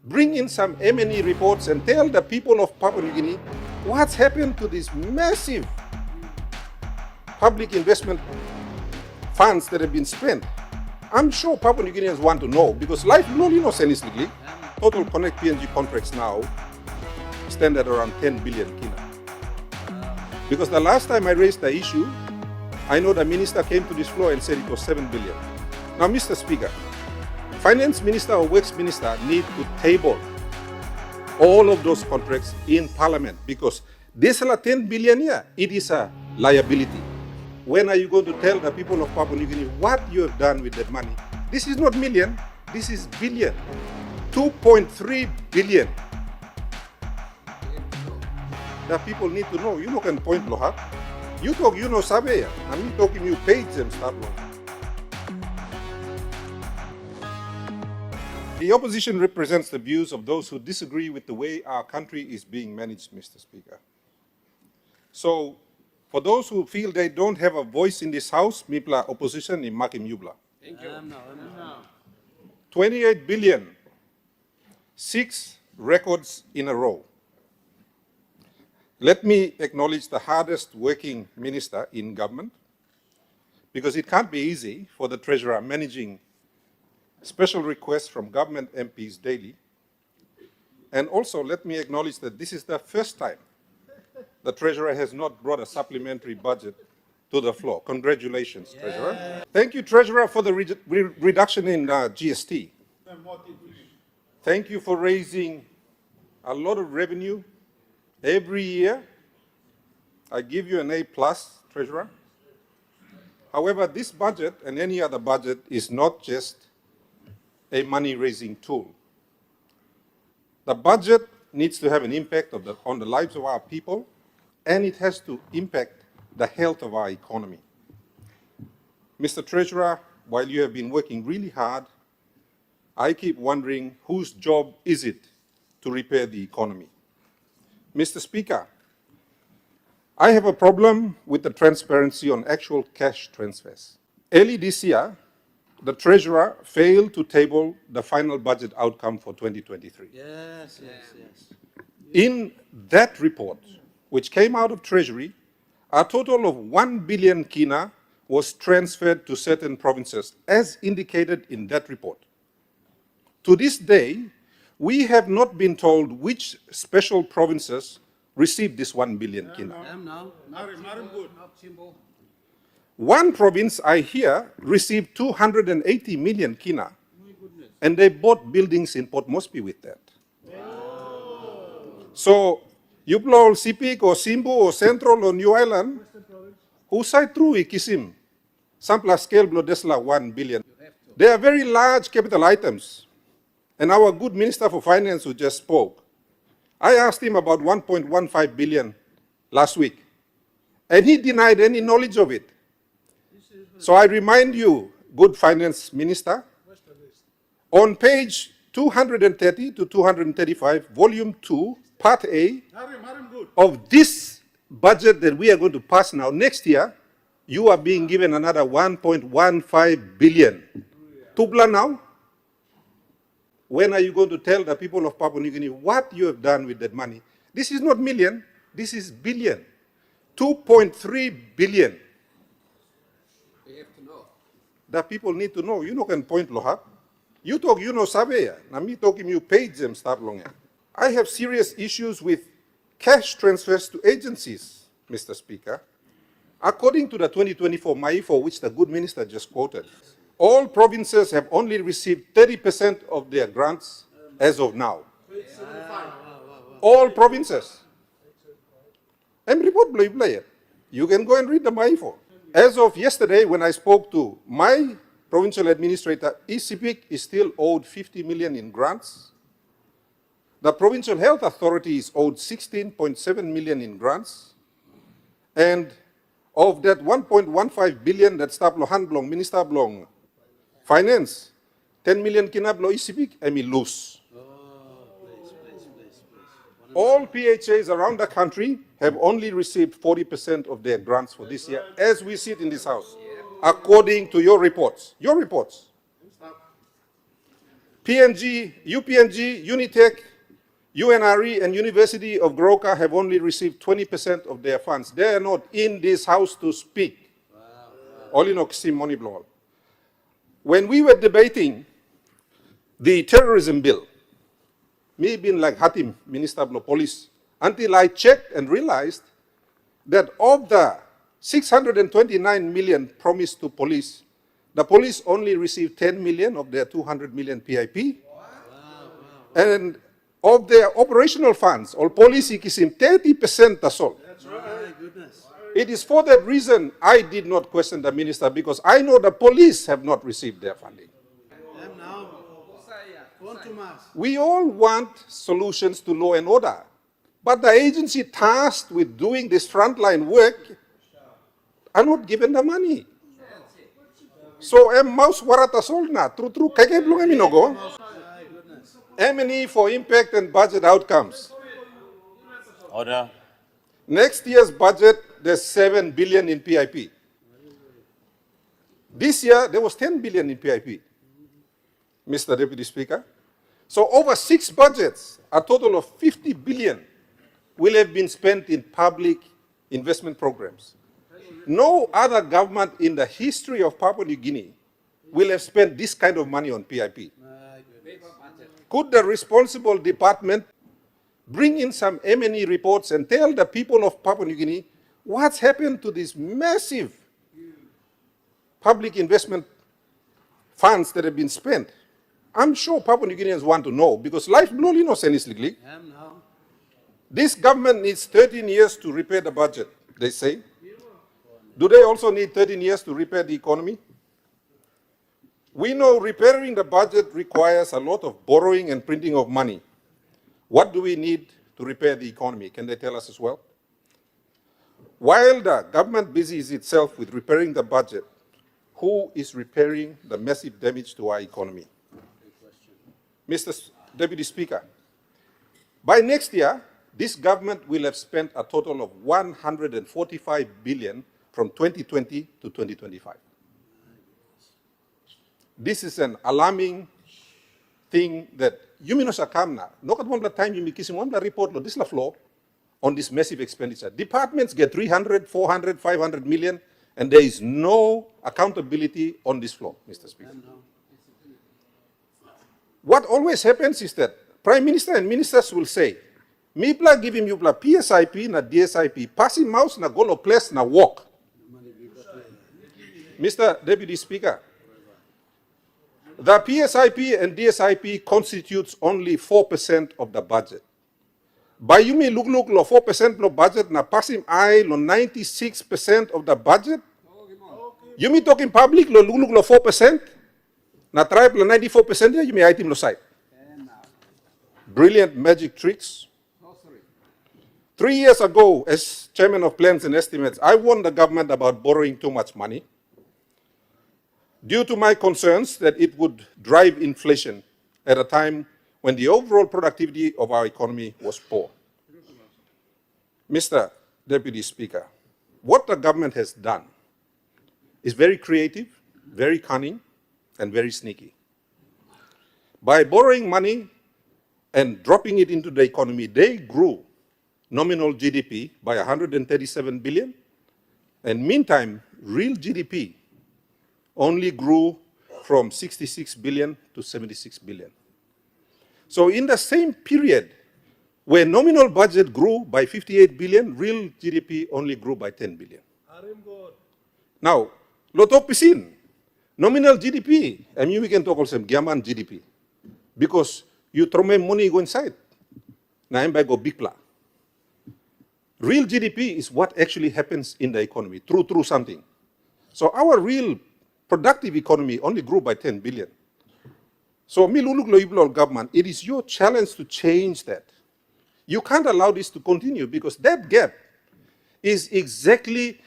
bring in some M&E reports and tell the people of Papua New Guinea what's happened to these massive public investment funds that have been spent. I'm sure Papua New Guineans want to know, because life no innocently. Total Connect PNG contracts now stand at around 10 billion kina. Because the last time I raised the issue, I know the minister came to this floor and said it was 7 billion. Now, Mr. Speaker, Finance Minister or Works Minister need to table all of those contracts in Parliament, because this 10 billion here, it is a liability. When are you going to tell the people of Papua New Guinea what you have done with that money? This is not million, this is billion. 2.3 billion. The people need to know. You know, can point loha. You talk, you know, sabe. I'm talking you page them start long. The opposition represents the views of those who disagree with the way our country is being managed, Mr. Speaker. So, for those who feel they don't have a voice in this House, Mipla opposition in Makim Yubla. Thank you. 28 billion, 6 records in a row. Let me acknowledge the hardest working minister in government, because it can't be easy for the Treasurer managing special requests from government MPs daily. And also, let me acknowledge that this is the first time the Treasurer has not brought a supplementary budget to the floor. Congratulations, Treasurer. Thank you, Treasurer, for the reduction in GST. Thank you for raising a lot of revenue every year. I give you an A+, Treasurer. However, this budget and any other budget is not just a money-raising tool. The budget needs to have an impact on the lives of our people, and it has to impact the health of our economy. Mr. Treasurer, while you have been working really hard, I keep wondering whose job is it to repair the economy? Mr. Speaker, I have a problem with the transparency on actual cash transfers. Early this year, the Treasurer failed to table the final budget outcome for 2023. Yes. In that report, which came out of Treasury, a total of 1 billion kina was transferred to certain provinces, as indicated in that report. To this day, we have not been told which special provinces received this 1 billion kina. One province, I hear, received 280 million kina, and they bought buildings in Port Moresby with that. So, Yuplol, Sipik, or Simbu, or Central, or New Island, who side through Ikisim, Sampla scale below Desla 1 billion. They are very large capital items. And our good Minister for Finance who just spoke, I asked him about 1.15 billion last week, and he denied any knowledge of it. So I remind you, good Finance Minister, on page 230 to 235, Volume 2, Part A, of this budget that we are going to pass now, next year, you are being given another 1.15 billion. Tubla now? When are you going to tell the people of Papua New Guinea what you have done with that money? This is not million, this is billion. 2.3 billion. They have to know. The people need to know. You know, can point loha. You talk, you know, sabe. Na me talking you page them start long. I have serious issues with cash transfers to agencies, Mr. Speaker. According to the 2024 MAIFO, which the good minister just quoted, all provinces have only received 30% of their grants as of now. All provinces. I'm report play. You can go and read the MAIFO. As of yesterday, when I spoke to my provincial administrator, ECPIC is still owed 50 million in grants. The Provincial Health Authority is owed 16.7 million in grants. And of that 1.15 billion that Stablo Handblong, Minister Blong, Finance, 10 million kinablo ECPIC, I mean loose. All PHAs around the country have only received 40% of their grants for this year, as we sit in this House, according to your reports. Your reports. PNG, UPNG, Unitech, UNRE, and University of Goroka have only received 20% of their funds. They are not in this house to speak. Only no money blow. When we were debating the terrorism bill, me being like Hatim, Minister of Police, until I checked and realized that of the 629 million promised to police, the police only received 10 million of their 200 million PIP. And of their operational funds, all police ikisim 30% that's all. That's right. Goodness. It is for that reason I did not question the minister, because I know the police have not received their funding. We all want solutions to law and order, but the agency tasked with doing this frontline work are not given the money. So mouse warata solna, true, kaya belum minogo. M&E for impact and budget outcomes. Order. Next year's budget, there's 7 billion in PIP. This year, there was 10 billion in PIP, Mr. Deputy Speaker. So over 6 budgets, a total of 50 billion will have been spent in public investment programs. No other government in the history of Papua New Guinea will have spent this kind of money on PIP. Could the responsible department bring in some M&E reports and tell the people of Papua New Guinea what's happened to these massive public investment funds that have been spent? I'm sure Papua New Guineans want to know, because life no innocently. This government needs 13 years to repair the budget, they say. Do they also need 13 years to repair the economy? We know repairing the budget requires a lot of borrowing and printing of money. What do we need to repair the economy? Can they tell us as well? While the government busies itself with repairing the budget, who is repairing the massive damage to our economy? Mr. Deputy Speaker, by next year, this government will have spent a total of 145 billion from 2020 to 2025. This is an alarming thing that you may not kamna. No at one time you make one report this la flow on this massive expenditure. Departments get 300, 400, 500 million, and there is no accountability on this floor, Mr. Speaker. What always happens is that Prime Minister and ministers will say, "Me bla give him you bla PSIP na DSIP, passing mouse na golo place na walk." Mr. Deputy Speaker, the PSIP and DSIP constitutes only 4% of the budget. By you may look lo 4% of budget na passing I lo 96% of the budget. You may talk in public lo look lo 4%. Na tribe lo 94% you may item lo side. Brilliant magic tricks. 3 years ago, as Chairman of Plans and Estimates, I warned the government about borrowing too much money due to my concerns that it would drive inflation at a time when the overall productivity of our economy was poor. Mr. Deputy Speaker, what the government has done is very creative, very cunning, and very sneaky. By borrowing money and dropping it into the economy, they grew nominal GDP by 137 billion, and meantime, real GDP only grew from 66 billion to 76 billion. So in the same period, where nominal budget grew by 58 billion, real GDP only grew by 10 billion. Now, lotok pisin, nominal GDP, I mean we can talk also Giaman GDP, because you throw money go inside, na by go big pla. Real GDP is what actually happens in the economy, through something. So our real productive economy only grew by 10 billion. So, government, it is your challenge to change that. You can't allow this to continue, because that gap is exactly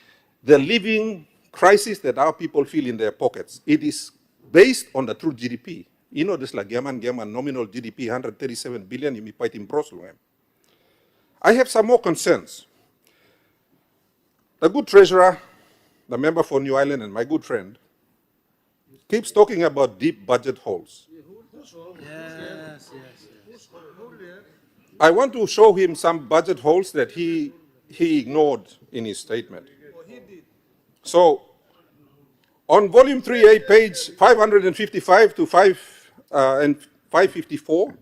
the living crisis that our people feel in their pockets. It is based on the true GDP. You know, this like Gaman nominal GDP 137 billion, you may fight in Brussels. I have some more concerns. The good treasurer, the member for New Island and my good friend, keeps talking about deep budget holes. Yes, yes, yes. I want to show him some budget holes that he ignored in his statement. So, on volume 3A, page 555 to 554,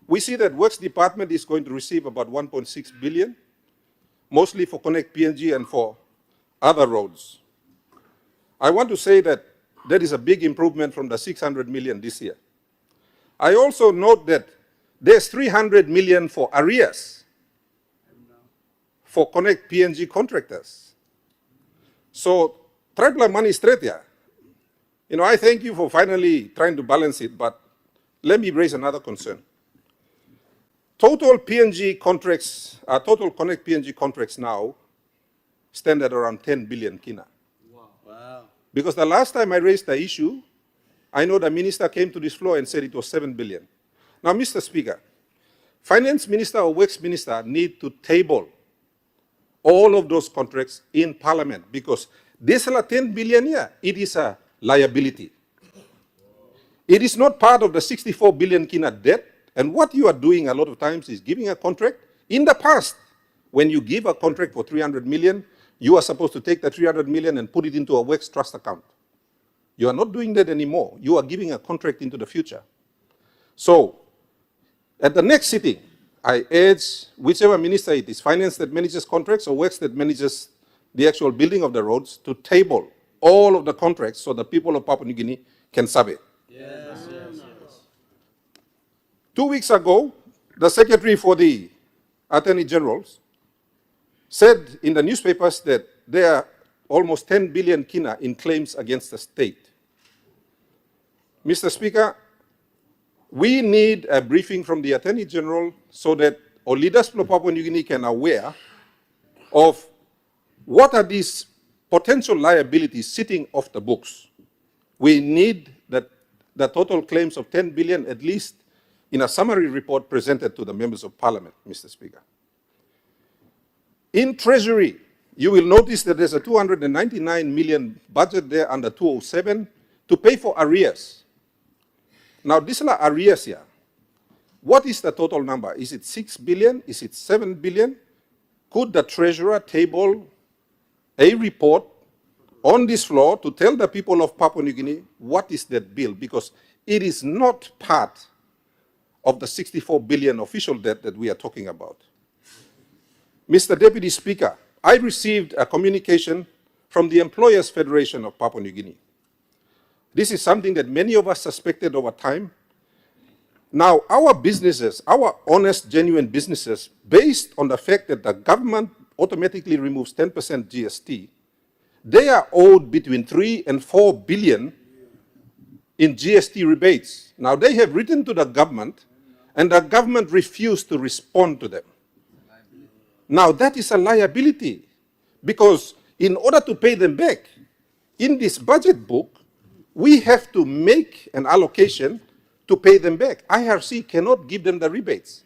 we see that Works Department is going to receive about 1.6 billion, mostly for Connect PNG and for other roads. I want to say that that is a big improvement from the 600 million this year. I also note that there's 300 million for arrears for Connect PNG contractors. So, tripla money straight here. I thank you for finally trying to balance it, but let me raise another concern. Total PNG contracts, total Connect PNG contracts now stand at around 10 billion kina. Wow. Because the last time I raised the issue, I know the minister came to this floor and said it was 7 billion. Now, Mr. Speaker, Finance Minister or Works Minister need to table all of those contracts in Parliament because this 10 billion here, it is a liability. It is not part of the 64 billion kina debt, and what you are doing a lot of times is giving a contract. In the past, when you give a contract for 300 million, you are supposed to take the 300 million and put it into a Works trust account. You are not doing that anymore. You are giving a contract into the future. So, at the next sitting, I urge whichever minister it is, finance that manages contracts or Works that manages the actual building of the roads, to table all of the contracts so the people of Papua New Guinea can survey. Yes, yes, yes. 2 weeks ago, the Secretary for the Attorney Generals said in the newspapers that there are almost 10 billion kina in claims against the state. Mr. Speaker, we need a briefing from the Attorney General so that our leaders from Papua New Guinea can aware of what are these potential liabilities sitting off the books. We need the total claims of 10 billion at least in a summary report presented to the members of Parliament, Mr. Speaker. In Treasury, you will notice that there's a 299 million budget there under 207 to pay for arrears. Now, these are arrears here. What is the total number? Is it 6 billion? Is it 7 billion? Could the Treasurer table a report on this floor to tell the people of Papua New Guinea what is that bill? Because it is not part of the 64 billion official debt that we are talking about. Mr. Deputy Speaker, I received a communication from the Employers Federation of Papua New Guinea. This is something that many of us suspected over time. Now, our businesses, our honest, genuine businesses, based on the fact that the government automatically removes 10% GST, they are owed between 3 and 4 billion in GST rebates. Now, they have written to the government, and the government refused to respond to them. Now, that is a liability, because in order to pay them back, in this budget book, we have to make an allocation to pay them back. IRC cannot give them the rebates.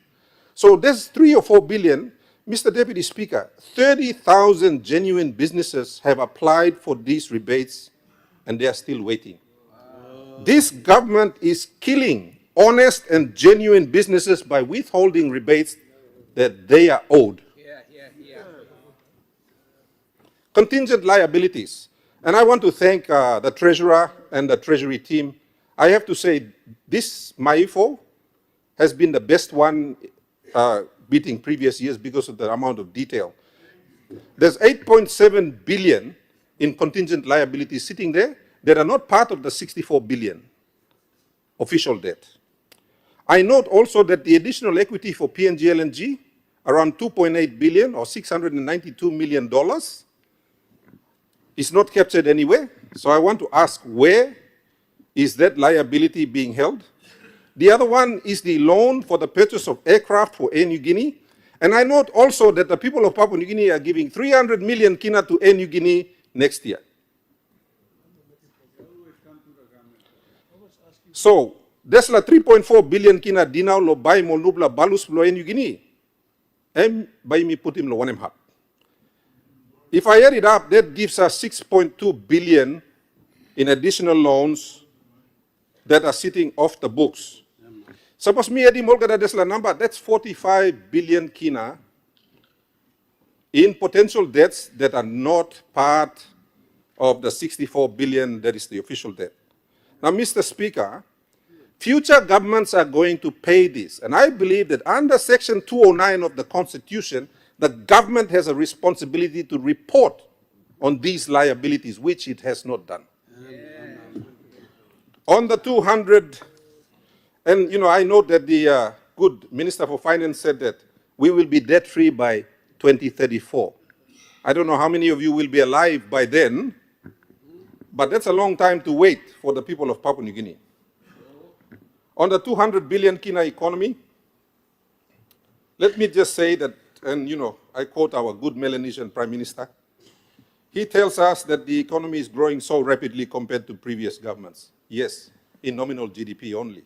So there's 3 or 4 billion. Mr. Deputy Speaker, 30,000 genuine businesses have applied for these rebates, and they are still waiting. This government is killing honest and genuine businesses by withholding rebates that they are owed. Contingent liabilities. And I want to thank the Treasurer and the Treasury team. I have to say, this MAIFO has been the best one beating previous years because of the amount of detail. There's 8.7 billion in contingent liabilities sitting there that are not part of the 64 billion official debt. I note also that the additional equity for PNG LNG, around 2.8 billion or $692 million, is not captured anywhere. So I want to ask, where is that liability being held? The other one is the loan for the purchase of aircraft for Air New Guinea. And I note also that the people of Papua New Guinea are giving 300 million kina to Air New Guinea next year. So, there's 3.4 billion kina dinau lo bai mo nubla balus lo Air New Guinea. Em bai mi putim lo wanem hap. If I add it up, that gives us 6.2 billion in additional loans that are sitting off the books. Suppose me edi molgada desla number, that's 45 billion kina in potential debts that are not part of the 64 billion that is the official debt. Now, Mr. Speaker, future governments are going to pay this. And I believe that under Section 209 of the Constitution, the government has a responsibility to report on these liabilities, which it has not done. On the 200, and I note that the good Minister for Finance said that we will be debt-free by 2034. I don't know how many of you will be alive by then, but that's a long time to wait for the people of Papua New Guinea. On the 200 billion kina economy, let me just say that, and I quote our good Melanesian Prime Minister, he tells us that the economy is growing so rapidly compared to previous governments. Yes, in nominal GDP only.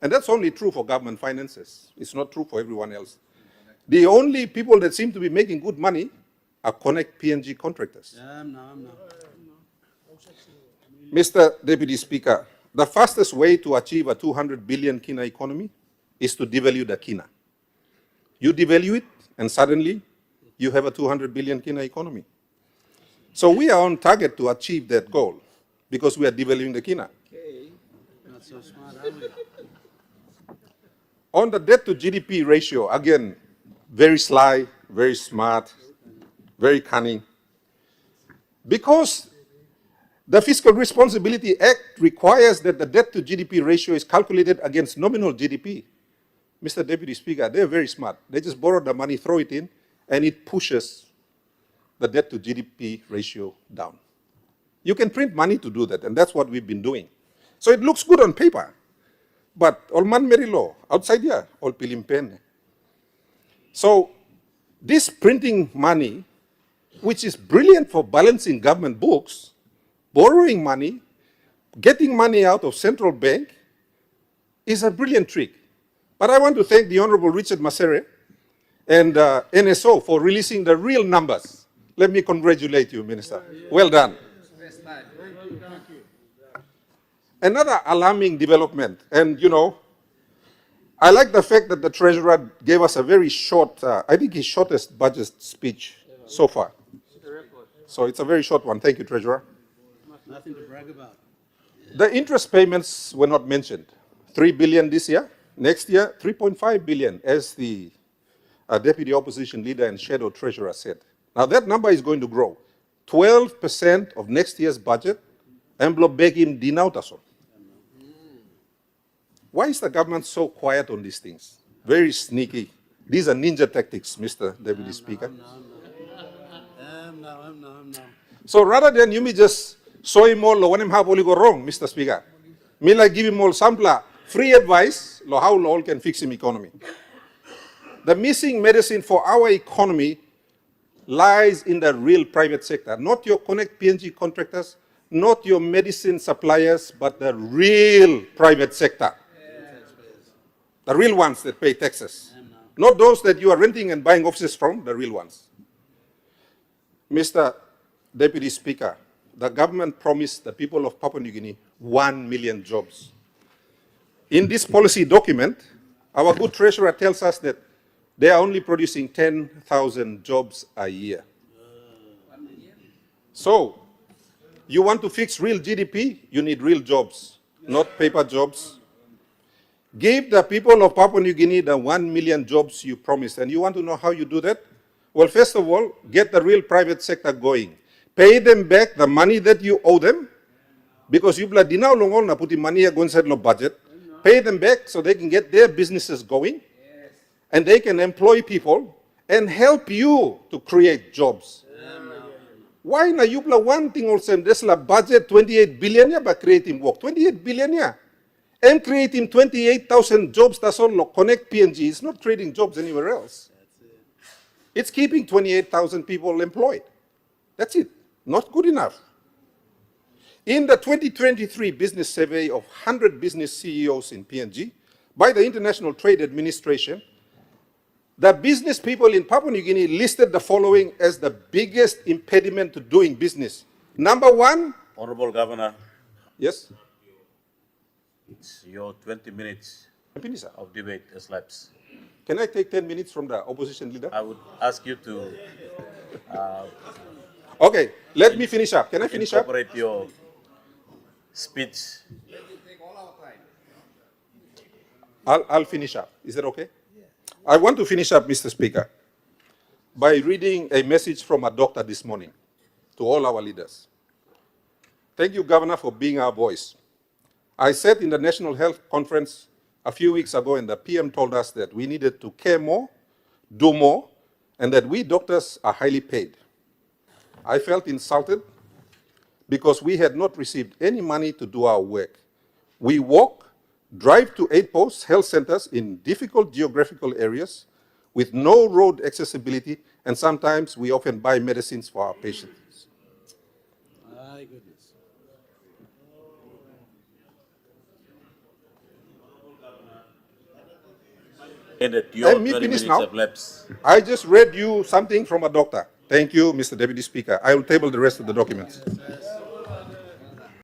And that's only true for government finances. It's not true for everyone else. The only people that seem to be making good money are Connect PNG contractors. Mr. Deputy Speaker, the fastest way to achieve a 200 billion kina economy is to devalue the kina. You devalue it, and suddenly you have a 200 billion kina economy. So we are on target to achieve that goal because we are devaluing the kina. Not so smart, are we? On the debt to GDP ratio, again, very sly, very smart, very cunning. Because the Fiscal Responsibility Act requires that the debt to GDP ratio is calculated against nominal GDP. Mr. Deputy Speaker, they're very smart. They just borrow the money, throw it in, and it pushes the debt to GDP ratio down. You can print money to do that, and that's what we've been doing. So it looks good on paper, but all man meri law, outside here, all pilimpen. So this printing money, which is brilliant for balancing government books, borrowing money, getting money out of central bank, is a brilliant trick. But I want to thank the Honorable Richard Masere and NSO for releasing the real numbers. Let me congratulate you, Minister. Well done. Another alarming development, and I like the fact that the Treasurer gave us a very short, I think his shortest budget speech so far. So it's a very short one. Thank you, Treasurer. Nothing to brag about. The interest payments were not mentioned. 3 billion this year. Next year, 3.5 billion, as the Deputy Opposition Leader and Shadow Treasurer said. Now that number is going to grow. 12% of next year's budget, envelope begim dinautason. Why is the government so quiet on these things? Very sneaky. These are ninja tactics, Mr. Deputy Speaker. So rather than you may just soy more lo wanem ha go wrong, Mr. Speaker. Me like give him all sampler free advice lo how lo all can fix him economy. The missing medicine for our economy lies in the real private sector, not your Connect PNG contractors, not your medicine suppliers, but the real private sector. The real ones that pay taxes. Not those that you are renting and buying offices from, the real ones. Mr. Deputy Speaker, the government promised the people of Papua New Guinea 1 million jobs. In this policy document, our good treasurer tells us that they are only producing 10,000 jobs a year. So, you want to fix real GDP, you need real jobs, not paper jobs. Give the people of Papua New Guinea the 1 million jobs you promised. And you want to know how you do that? Well, first of all, get the real private sector going. Pay them back the money that you owe them, because you blood dinaw longol na puti money inside lo budget. Pay them back so they can get their businesses going, and they can employ people and help you to create jobs. Why na you blood one thing also? There's la budget 28 billion ya, but creating work 28 billion ya. And creating 28,000 jobs, that's all Connect PNG. It's not creating jobs anywhere else. It's keeping 28,000 people employed. That's it. Not good enough. In the 2023 business survey of 100 business CEOs in PNG by the International Trade Administration, the business people in Papua New Guinea listed the following as the biggest impediment to doing business. Number one. Honorable Governor, Yes. it's your 20 minutes. Minister, of debate has lapsed. can I take 10 minutes from the opposition leader? I would ask you to Okay, let me finish up. Can I finish up? incorporate your speech. Let me take all our time. I'll finish up. Is that okay? I want to finish up, Mr. Speaker, by reading a message from a doctor this morning to all our leaders. Thank you, Governor, for being our voice. I said in the National Health Conference a few weeks ago, and the PM told us that we needed to care more, do more, and that we doctors are highly paid. I felt insulted because we had not received any money to do our work. We walk, drive to aid posts, health centers in difficult geographical areas with no road accessibility, and sometimes we often buy medicines for our patients. My goodness. And that your Let me 20 finish minutes now. have lapsed. I just read you something from a doctor. Thank you, Mr. Deputy Speaker. I will table the rest of the documents.